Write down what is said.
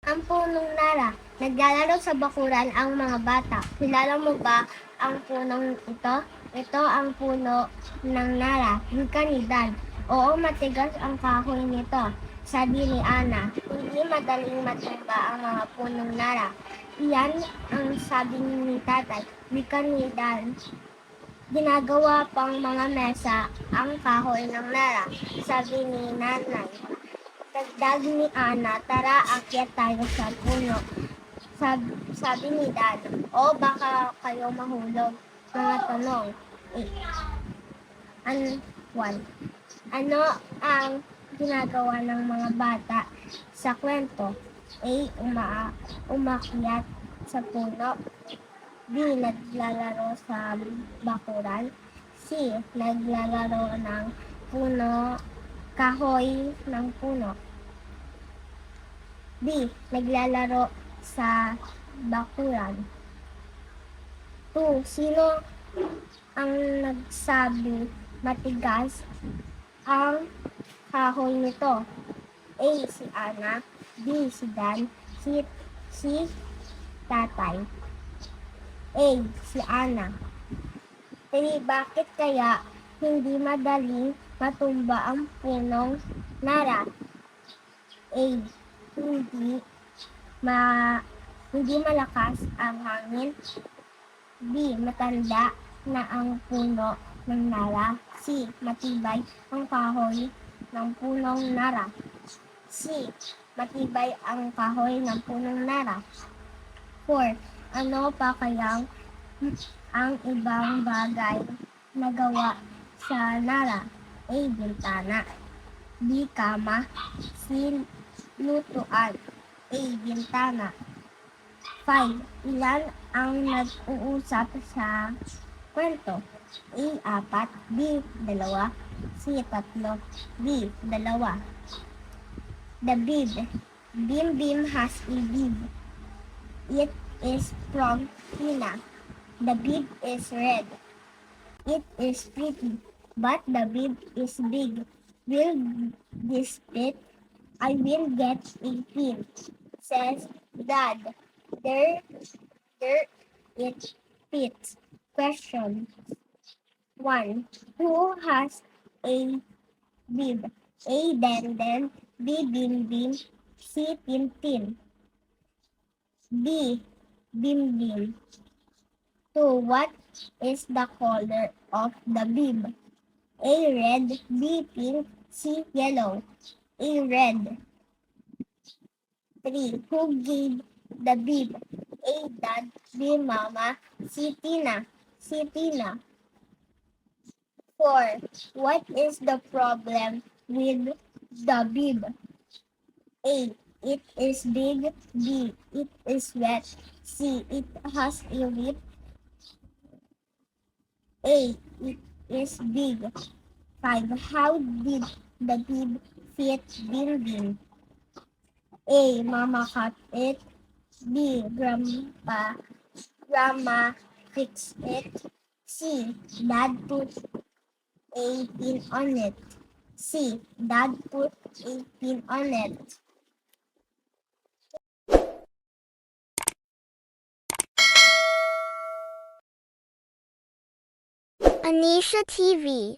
Ang punong Nara. Naglalaro sa bakuran ang mga bata. Kilala mo ba ang punong ito? Ito ang puno ng Nara, wika ni Dan. Oo, matigas ang kahoy nito. Sabi ni Ana, hindi madaling matumba ang mga punong Nara. Iyan ang sabi ni Tatay, wika ni Dan. Ginagawa pang mga mesa ang kahoy ng Nara, sabi ni Nanay. Dagdag ni Ana, tara akyat tayo sa puno. Sabi ni Dad, o baka kayo mahulog. Mga tanong. Eh, one. Ano ang ginagawa ng mga bata sa kwento? A. Umakyat sa puno. B. Naglalaro sa bakuran. C. Naglalaro ng kahoy ng puno. B. Naglalaro sa bakuran. 2. Sino ang nagsabi matigas ang kahoy nito? A. Si Ana. B. Si Dan. Si Tatay. A. Si Ana. 3. Bakit kaya hindi madaling matumba ang punong Nara? A. Hindi malakas ang hangin. B. Matanda na ang puno ng Nara. C. Matibay ang kahoy ng punong Nara. C. Matibay ang kahoy ng punong Nara. 4. Ano pa kayang ang ibang bagay na gawa sa Nara? A. Bintana. B. Kama. C. Lutuan. A. Bintana. 5. Ilan ang nag-uusap sa kwento? A. 4. B. 2. C. 3. D. 2. The bib. Bim has a bib. It is from Tina. The bib is red. It is pretty, but the bib is big. Will this fit? I will get a pin, says Dad. There it fits. Question 1. Who has a bib? A. Den. B. Bim. C. Tin. D. Bim. 2. What is the color of the bib? A. Red. B. Pink. C. Yellow. A. Red. 3. Who gave the bib? A. Dad. B. Mama. C. Tina. 4. What is the problem with the bib? A. It is big. B. It is wet. C. It has a lip. A. It is big. 5. How did the bib fit Bim? A. Mama cut it. B. Grandma fixed it. C. Dad put a pin on it. C. Dad put a pin on it. Anisha TV.